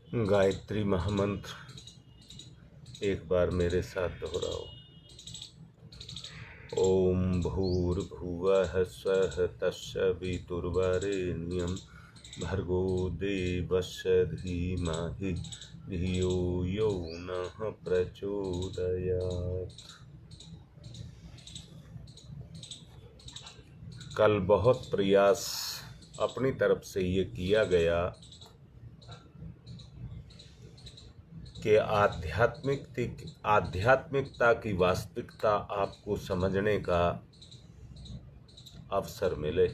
गायत्री महामंत्र एक बार मेरे साथ दोहराओ। ओम भूर्भुवः स्वः तत्सवितुर्वरेण्यं भर्गो देवस्य धीमहि धियो यो नः प्रचोदयात्। कल बहुत प्रयास अपनी तरफ से ये किया गया कि आध्यात्मिकता की वास्तविकता आपको समझने का अवसर मिले।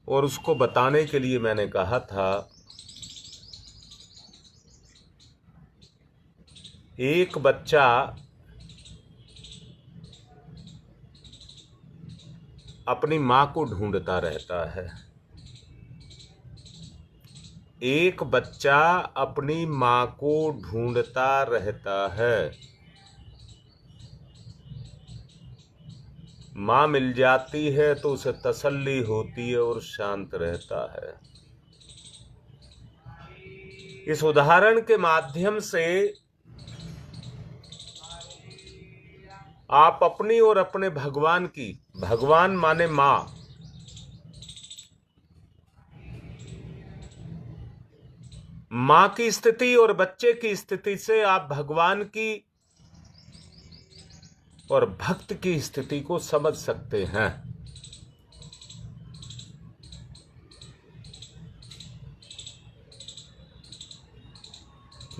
और उसको बताने के लिए मैंने कहा था, एक बच्चा अपनी मां को ढूंढता रहता है। एक बच्चा अपनी मां को ढूंढता रहता है। मां मिल जाती है तो उसे तसल्ली होती है और शांत रहता है। इस उदाहरण के माध्यम से आप अपनी और अपने भगवान की, भगवान माने मां, मां की स्थिति और बच्चे की स्थिति से आप भगवान की और भक्त की स्थिति को समझ सकते हैं।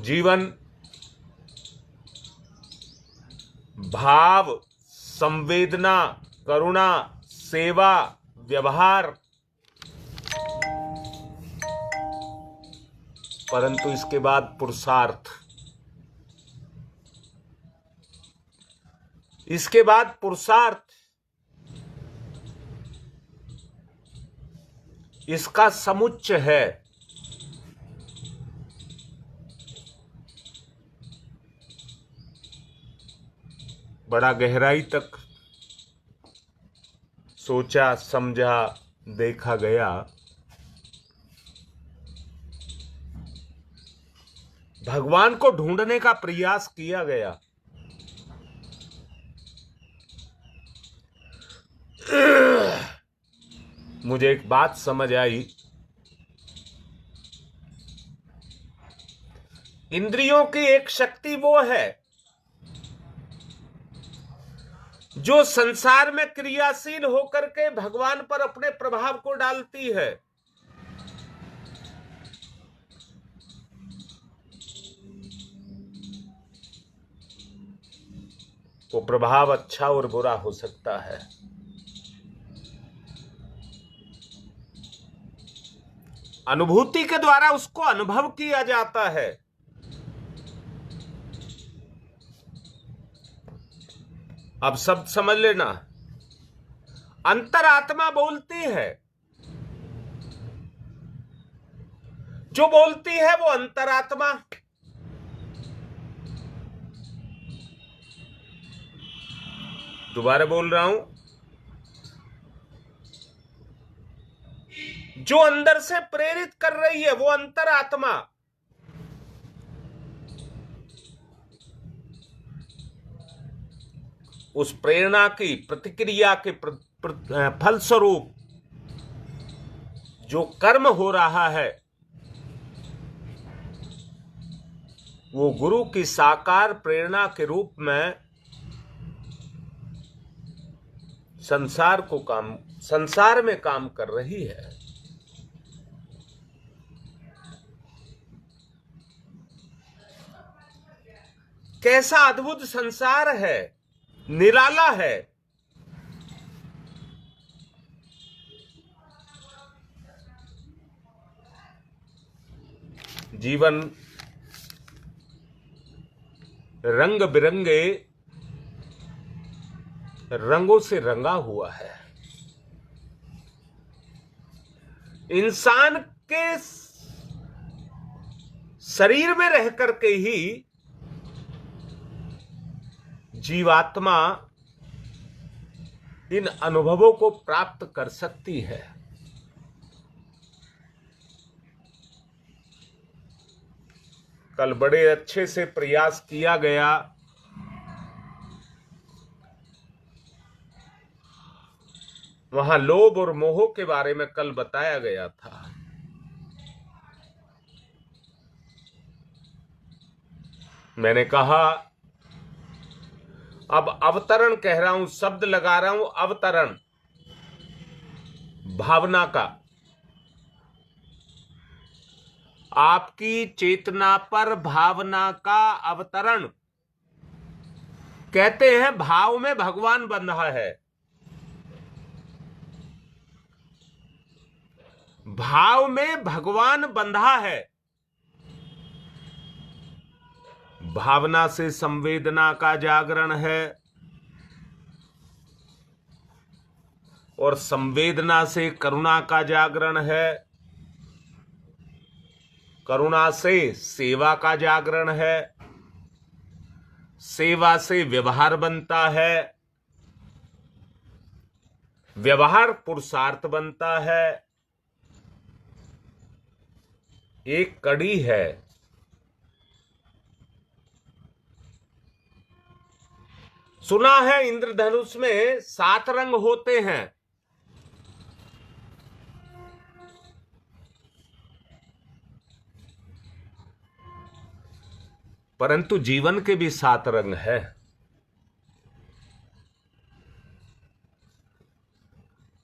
जीवन भाव, संवेदना, करुणा, सेवा, व्यवहार, परंतु इसके बाद पुरुषार्थ, इसके बाद पुरुषार्थ, इसका समुच्चय है। बड़ा गहराई तक सोचा, समझा, देखा गया। भगवान को ढूंढने का प्रयास किया गया। मुझे एक बात समझ आई, इंद्रियों की एक शक्ति वो है जो संसार में क्रियाशील होकर के भगवान पर अपने प्रभाव को डालती है। वो प्रभाव अच्छा और बुरा हो सकता है। अनुभूति के द्वारा उसको अनुभव किया जाता है। अब शब्द समझ लेना, अंतरात्मा बोलती है। जो बोलती है वो अंतरात्मा। दोबारा बोल रहा हूं, जो अंदर से प्रेरित कर रही है वो अंतरात्मा। उस प्रेरणा की प्रतिक्रिया के फलस्वरूप जो कर्म हो रहा है वो गुरु की साकार प्रेरणा के रूप में संसार में काम कर रही है। कैसा अद्भुत संसार है, निराला है। जीवन रंग बिरंगे रंगों से रंगा हुआ है। इंसान के शरीर में रह करके ही जीवात्मा इन अनुभवों को प्राप्त कर सकती है। कल बड़े अच्छे से प्रयास किया गया वहां लोभ और मोह के बारे में कल बताया गया था। मैंने कहा अब अवतरण कह रहा हूं, शब्द लगा रहा हूं, अवतरण भावना का। आपकी चेतना पर भावना का अवतरण। कहते हैं भाव में भगवान बंधा है। भाव में भगवान बंधा है। भावना से संवेदना का जागरण है और संवेदना से करुणा का जागरण है। करुणा से सेवा का जागरण है। सेवा से व्यवहार बनता है। व्यवहार पुरुषार्थ बनता है। एक कड़ी है। सुना है इंद्रधनुष में 7 रंग होते हैं। परंतु जीवन के भी 7 रंग है।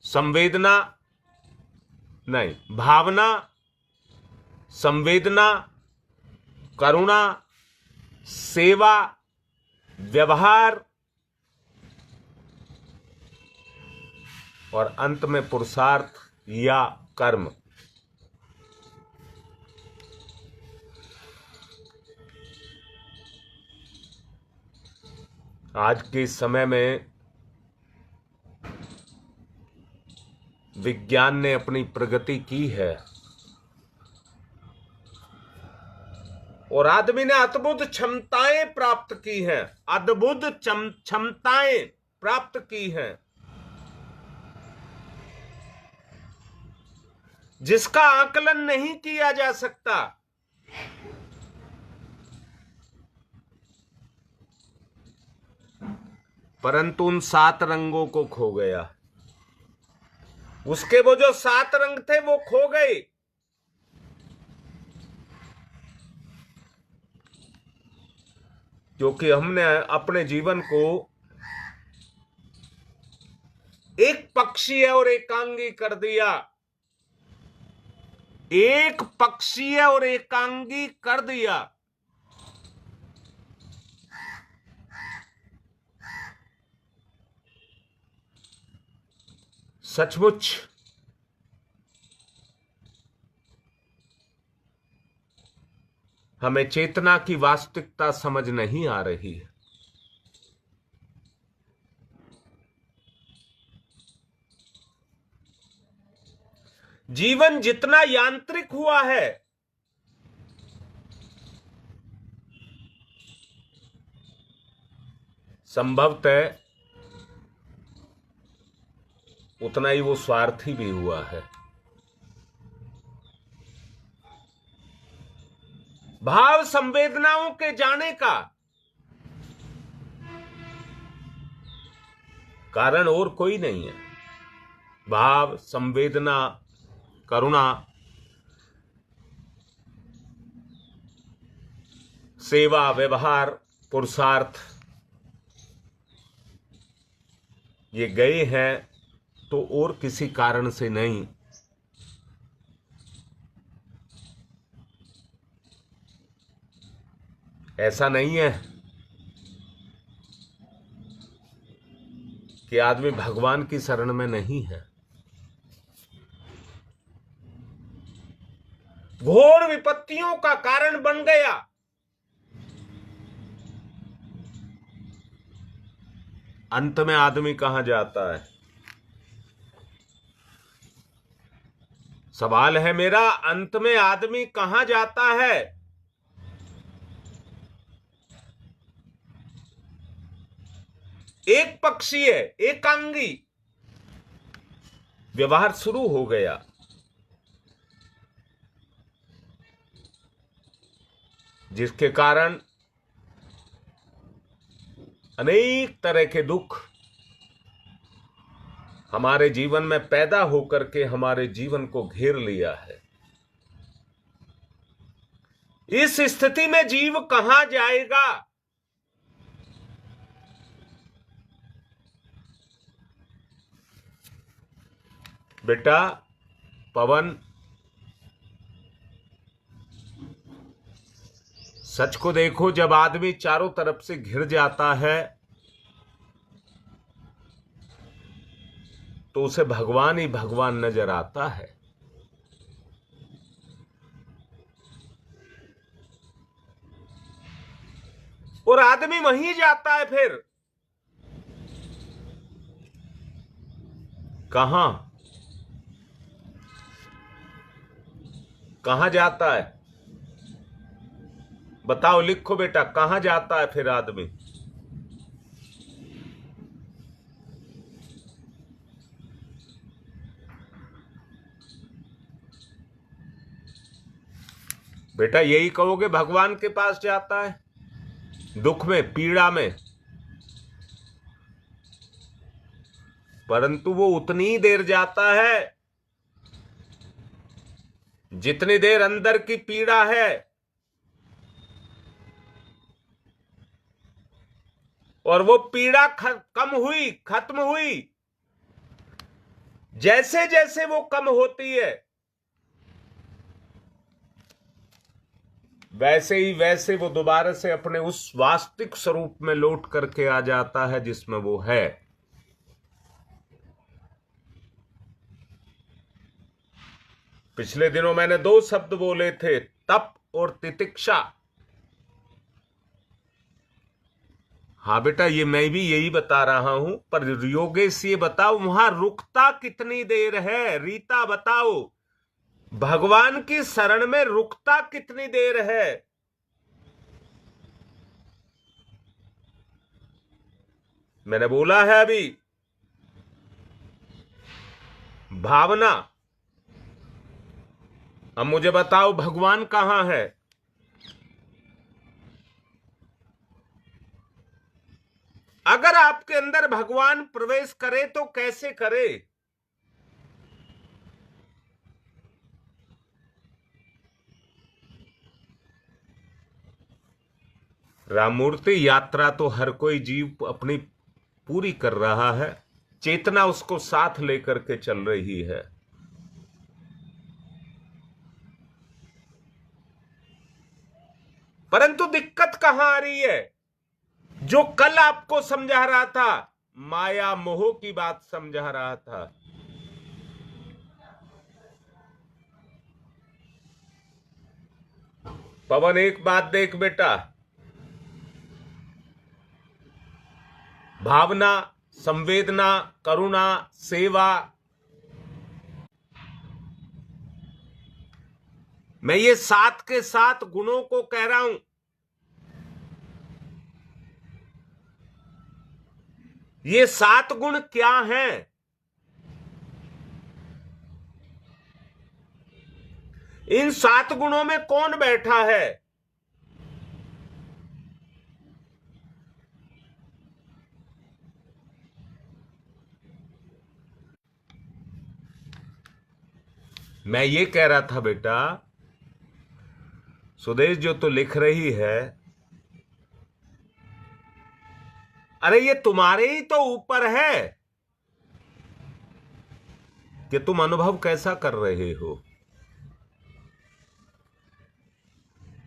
संवेदना नहीं, भावना, संवेदना, करुणा, सेवा, व्यवहार और अंत में पुरुषार्थ या कर्म। आज के समय में विज्ञान ने अपनी प्रगति की है और आदमी ने अद्भुत क्षमताएं प्राप्त की हैं। अद्भुत क्षमताएं प्राप्त की हैं जिसका आकलन नहीं किया जा सकता। परंतु उन 7 रंगों को खो गया। उसके वो जो 7 रंग थे वो खो गए। क्योंकि हमने अपने जीवन को एक पक्षीय और एकांगी कर दिया। एक पक्षीय और एकांगी कर दिया। सचमुच हमें चेतना की वास्तविकता समझ नहीं आ रही है। जीवन जितना यांत्रिक हुआ है, संभवतः उतना ही वो स्वार्थी भी हुआ है। भाव संवेदनाओं के जाने का कारण और कोई नहीं है। भाव, संवेदना, करुणा, सेवा, व्यवहार, पुरुषार्थ, ये गए हैं तो और किसी कारण से नहीं। ऐसा नहीं है कि आदमी भगवान की शरण में नहीं है। घोर विपत्तियों का कारण बन गया। अंत में आदमी कहां जाता है? सवाल है मेरा, अंत में आदमी कहां जाता है? एक पक्षीय, एकांगी व्यवहार शुरू हो गया। जिसके कारण अनेक तरह के दुख हमारे जीवन में पैदा होकर के हमारे जीवन को घेर लिया है। इस स्थिति में जीव कहां जाएगा? बेटा पवन, सच को देखो, जब आदमी चारों तरफ से घिर जाता है तो उसे भगवान ही भगवान नजर आता है। और आदमी वहीं जाता है, फिर कहां कहां जाता है? बताओ, लिखो बेटा, कहां जाता है फिर आदमी? बेटा यही कहोगे, भगवान के पास जाता है, दुख में, पीड़ा में। परंतु वो उतनी ही देर जाता है जितनी देर अंदर की पीड़ा है। और वो पीड़ा कम हुई, खत्म हुई, जैसे जैसे वो कम होती है वैसे ही वैसे वो दोबारा से अपने उस वास्तविक स्वरूप में लौट करके आ जाता है जिसमें वो है। पिछले दिनों मैंने 2 शब्द बोले थे, तप और तितिक्षा। हाँ बेटा, ये मैं भी यही बता रहा हूं, पर योगेश ये बताओ, वहां रुकता कितनी देर है? रीता बताओ, भगवान की शरण में रुकता कितनी देर है? मैंने बोला है अभी, भावना। अब मुझे बताओ, भगवान कहां है? अगर आपके अंदर भगवान प्रवेश करे तो कैसे करे? राममूर्ति, यात्रा तो हर कोई जीव अपनी पूरी कर रहा है, चेतना उसको साथ लेकर के चल रही है। परंतु दिक्कत कहां आ रही है? जो कल आपको समझा रहा था, माया मोह की बात समझा रहा था, पवन एक बात देख बेटा, भावना, संवेदना, करुणा, सेवा, मैं ये 7 के 7 गुणों को कह रहा हूं। ये 7 गुण क्या हैं? इन 7 गुणों में कौन बैठा है? मैं ये कह रहा था बेटा, सुदेश जो तो लिख रही है, अरे ये तुम्हारे ही तो ऊपर है कि तुम अनुभव कैसा कर रहे हो।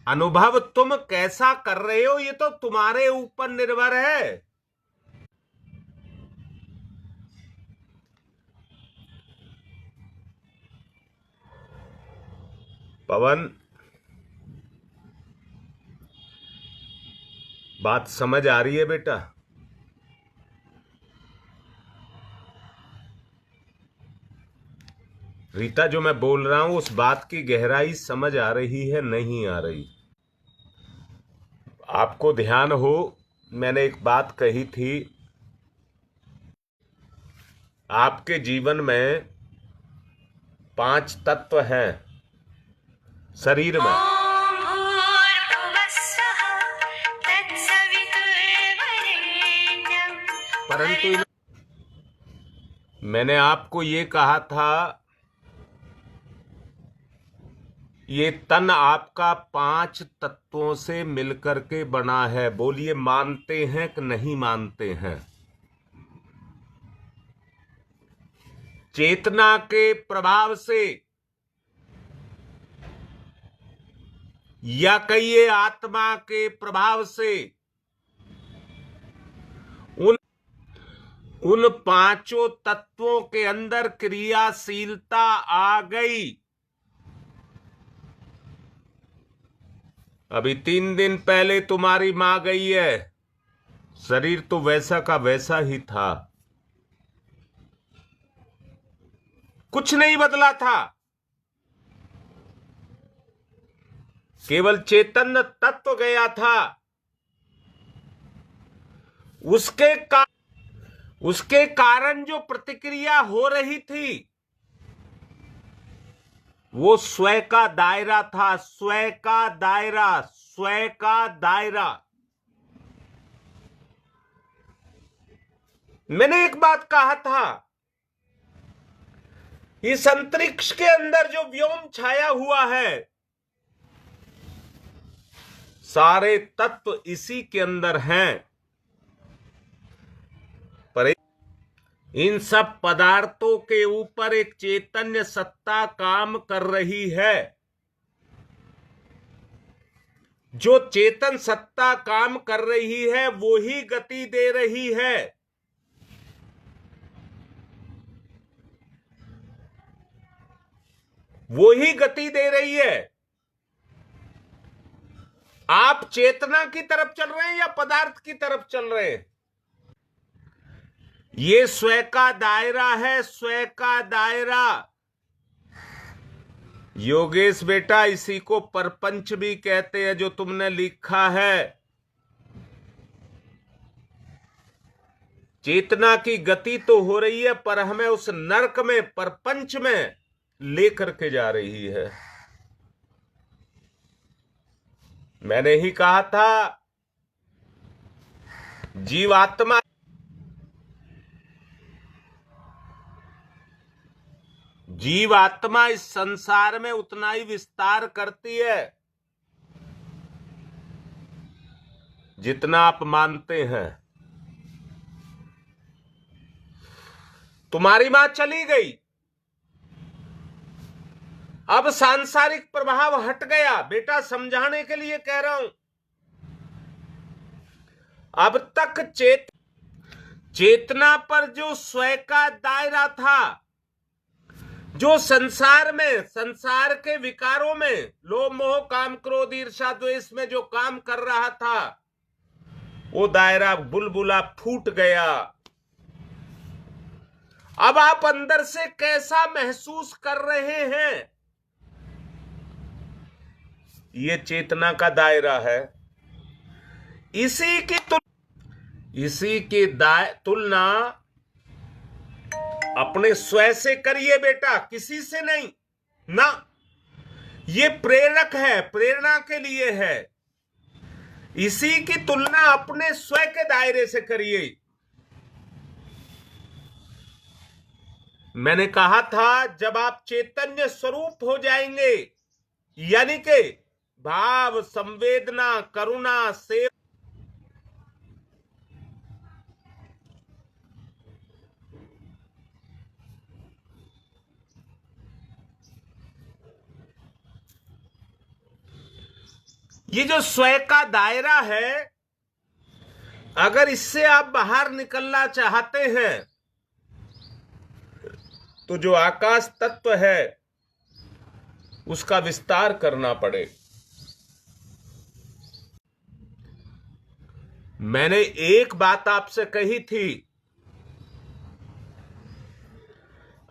अनुभव तुम कैसा कर रहे हो ये तो तुम्हारे ऊपर निर्भर है। पवन, बात समझ आ रही है बेटा? रीता, जो मैं बोल रहा हूं उस बात की गहराई समझ आ रही है, नहीं आ रही? आपको ध्यान हो, मैंने एक बात कही थी, आपके जीवन में 5 तत्व हैं शरीर में। परंतु मैंने आपको ये कहा था, ये तन आपका 5 तत्वों से मिलकर के बना है। बोलिए, मानते हैं कि नहीं मानते हैं? चेतना के प्रभाव से या कहिए आत्मा के प्रभाव से उन 5 तत्वों के अंदर क्रियाशीलता आ गई। अभी 3 दिन पहले तुम्हारी मां गई है, शरीर तो वैसा का वैसा ही था, कुछ नहीं बदला था, केवल चैतन्य तत्व गया था। उसके कारण जो प्रतिक्रिया हो रही थी वो स्वयं का दायरा था, स्वयं का दायरा, स्वयं का दायरा। मैंने एक बात कहा था, इस अंतरिक्ष के अंदर जो व्योम छाया हुआ है, सारे तत्व इसी के अंदर हैं, पर इन सब पदार्थों के ऊपर एक चैतन्य सत्ता काम कर रही है। जो चेतन सत्ता काम कर रही है वो ही गति दे रही है। वो ही गति दे रही है। आप चेतना की तरफ चल रहे हैं या पदार्थ की तरफ चल रहे हैं? ये स्वयं का दायरा है, स्वयं का दायरा। योगेश बेटा, इसी को परपंच भी कहते हैं जो तुमने लिखा है। चेतना की गति तो हो रही है, पर हमें उस नरक में, परपंच में लेकर के जा रही है। मैंने ही कहा था, जीवात्मा इस संसार में उतना ही विस्तार करती है जितना आप मानते हैं। तुम्हारी मां चली गई, अब सांसारिक प्रभाव हट गया। बेटा, समझाने के लिए कह रहा हूं। अब तक चेतना पर जो स्वयं का दायरा था, जो संसार में, संसार के विकारों में, लोभ मोह काम क्रोध ईर्ष्या द्वेष में जो काम कर रहा था, वो दायरा बुलबुला फूट गया। अब आप अंदर से कैसा महसूस कर रहे हैं? ये चेतना का दायरा है। इसी की तुलना अपने स्वयं से करिए बेटा, किसी से नहीं ना। ये प्रेरक है, प्रेरणा के लिए है। इसी की तुलना अपने स्वयं के दायरे से करिए। मैंने कहा था, जब आप चैतन्य स्वरूप हो जाएंगे, यानी कि भाव, संवेदना, करुणा से ये जो स्वयं का दायरा है, अगर इससे आप बाहर निकलना चाहते हैं तो जो आकाश तत्व है उसका विस्तार करना पड़े। मैंने एक बात आपसे कही थी,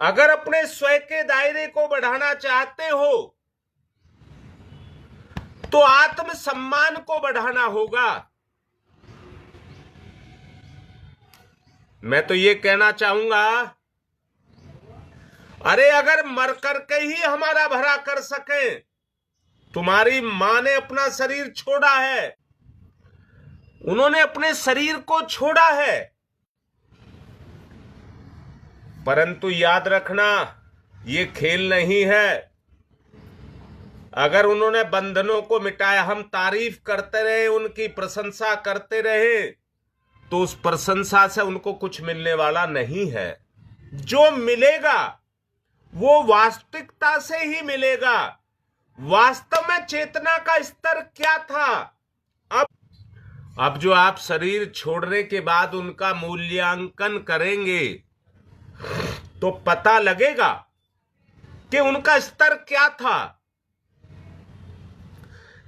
अगर अपने स्वयं के दायरे को बढ़ाना चाहते हो तो आत्मसम्मान को बढ़ाना होगा। मैं तो ये कहना चाहूंगा, अरे अगर मर करके ही हमारा भला कर सके, तुम्हारी मां ने अपना शरीर छोड़ा है, उन्होंने अपने शरीर को छोड़ा है, परंतु याद रखना, ये खेल नहीं है। अगर उन्होंने बंधनों को मिटाया, हम तारीफ करते रहे, उनकी प्रशंसा करते रहे, तो उस प्रशंसा से उनको कुछ मिलने वाला नहीं है। जो मिलेगा वो वास्तविकता से ही मिलेगा। वास्तव में चेतना का स्तर क्या था? अब जो आप शरीर छोड़ने के बाद उनका मूल्यांकन करेंगे तो पता लगेगा कि उनका स्तर क्या था।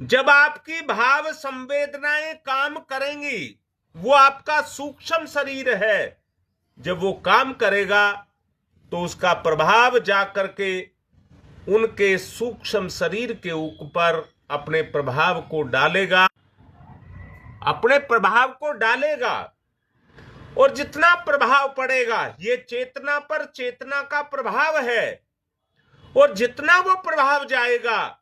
जब आपकी भाव संवेदनाएं काम करेंगी, वो आपका सूक्ष्म शरीर है, जब वो काम करेगा तो उसका प्रभाव जाकर के उनके सूक्ष्म शरीर के ऊपर अपने प्रभाव को डालेगा, और जितना प्रभाव पड़ेगा, ये चेतना पर चेतना का प्रभाव है, और जितना वो प्रभाव जाएगा,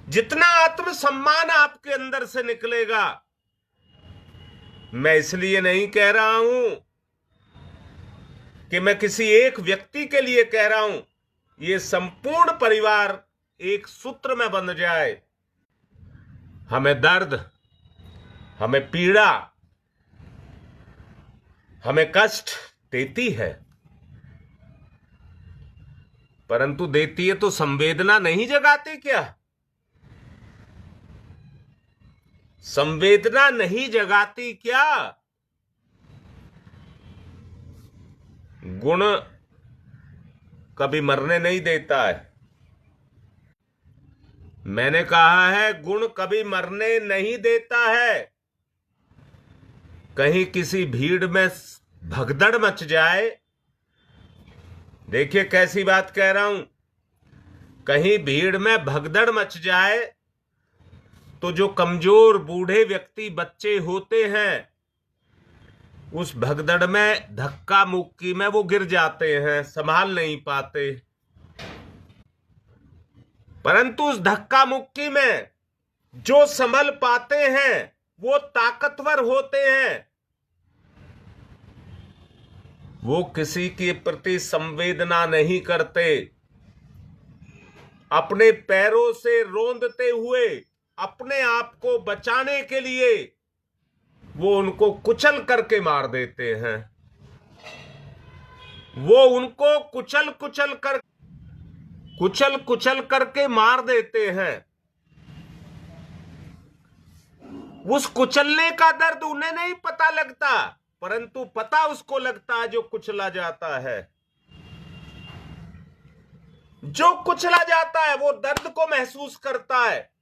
जितना आत्मसम्मान आपके अंदर से निकलेगा। मैं इसलिए नहीं कह रहा हूं कि मैं किसी एक व्यक्ति के लिए कह रहा हूं, ये संपूर्ण परिवार एक सूत्र में बंध जाए। हमें दर्द, हमें पीड़ा, हमें कष्ट देती है, परंतु देती है तो संवेदना नहीं जगाती क्या? संवेदना नहीं जगाती क्या? गुण कभी मरने नहीं देता है। मैंने कहा है, गुण कभी मरने नहीं देता है। कहीं किसी भीड़ में भगदड़ मच जाए, देखिए कैसी बात कह रहा हूं, कहीं भीड़ में भगदड़ मच जाए तो जो कमजोर बूढ़े व्यक्ति, बच्चे होते हैं, उस भगदड़ में, धक्का मुक्की में वो गिर जाते हैं, संभाल नहीं पाते। परंतु उस धक्का मुक्की में जो संभल पाते हैं वो ताकतवर होते हैं। वो किसी के प्रति संवेदना नहीं करते। अपने पैरों से रोंदते हुए अपने आप को बचाने के लिए वो उनको कुचल करके मार देते हैं। वो उनको कुचल कुचल करके मार देते हैं। उस कुचलने का दर्द उन्हें नहीं पता लगता, परंतु पता उसको लगता है जो कुचला जाता है। जो कुचला जाता है वो दर्द को महसूस करता है,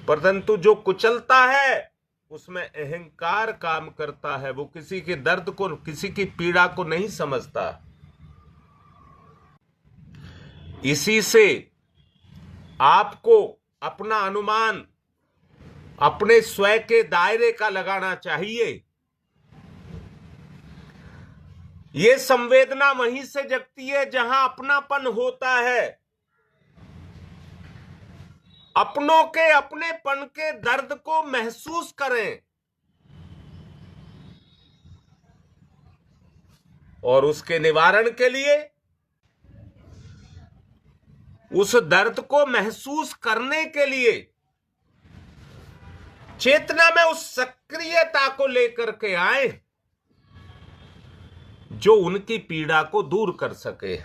परंतु जो कुचलता है उसमें अहंकार काम करता है। वो किसी के दर्द को, किसी की पीड़ा को नहीं समझता। इसी से आपको अपना अनुमान अपने स्वयं के दायरे का लगाना चाहिए। ये संवेदना वहीं से जगती है जहां अपनापन होता है। अपनों के अपनेपन के दर्द को महसूस करें और उसके निवारण के लिए, उस दर्द को महसूस करने के लिए चेतना में उस सक्रियता को लेकर के आए जो उनकी पीड़ा को दूर कर सके।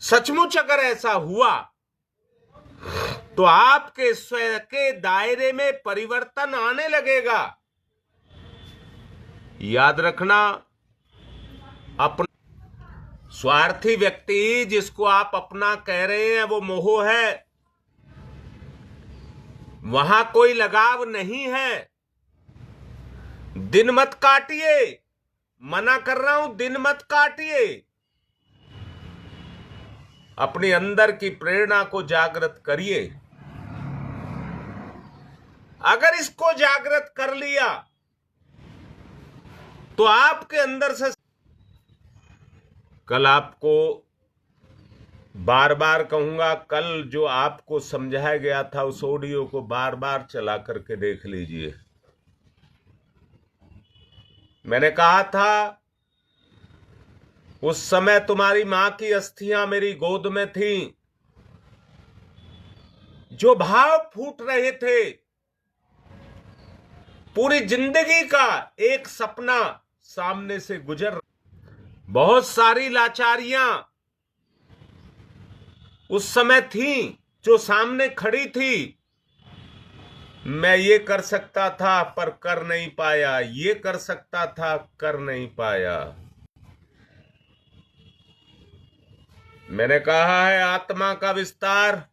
सचमुच अगर ऐसा हुआ तो आपके स्वयं के दायरे में परिवर्तन आने लगेगा। याद रखना, अपना स्वार्थी व्यक्ति जिसको आप अपना कह रहे हैं वो मोह है। वहां कोई लगाव नहीं है। दिन मत काटिए, मना कर रहा हूं, दिन मत काटिए। अपने अंदर की प्रेरणा को जागृत करिए। अगर इसको जागृत कर लिया तो आपके अंदर से, कल आपको बार बार कहूंगा, कल जो आपको समझाया गया था उस ऑडियो को बार बार चला करके देख लीजिए। मैंने कहा था उस समय तुम्हारी मां की अस्थियां मेरी गोद में थीं, जो भाव फूट रहे थे, पूरी जिंदगी का एक सपना सामने से गुजर, बहुत सारी लाचारियां उस समय थीं जो सामने खड़ी थी। मैं ये कर सकता था पर कर नहीं पाया, ये कर सकता था कर नहीं पाया। मैंने कहा है आत्मा का विस्तार,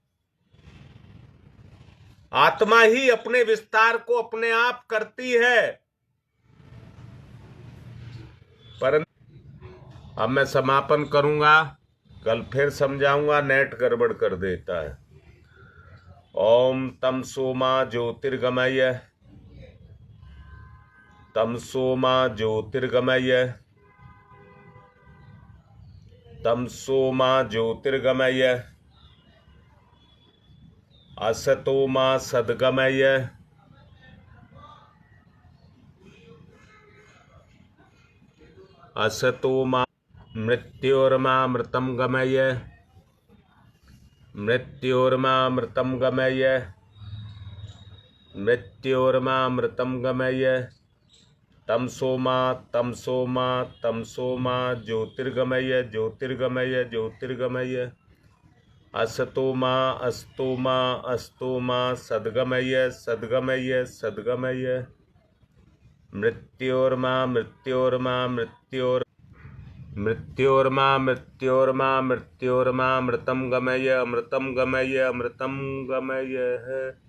आत्मा ही अपने विस्तार को अपने आप करती है। परंतु अब मैं समापन करूंगा, कल फिर समझाऊंगा, नेट गड़बड़ कर देता है। ओम तमसो मा ज्योतिर्गमय, तमसो मा ज्योतिर्गमय, तमसो मा ज्योतिर्गमय, असतो मा सद्गमय, असतो मा मृत्योर्मा मृतम गमय, मृत्योर्मा मृतम गमय, मृत्योर्मा मृतम गमय, तमसो मा तमसो मा तमसो मा ज्योतिर्गमय, ज्योतिर्गमय, ज्योतिर्गमय, असतो मा अस्तो मा अस्तो मा सद्गमय, सद्गमय, सद्गमय, मृत्योर्मा मृत्योर्मा मृत्योर मृत्योर्मा मृत्योर्मा मृत्योर्मा मृतम गमय, अमृतम गमय, अमृतम गमय है।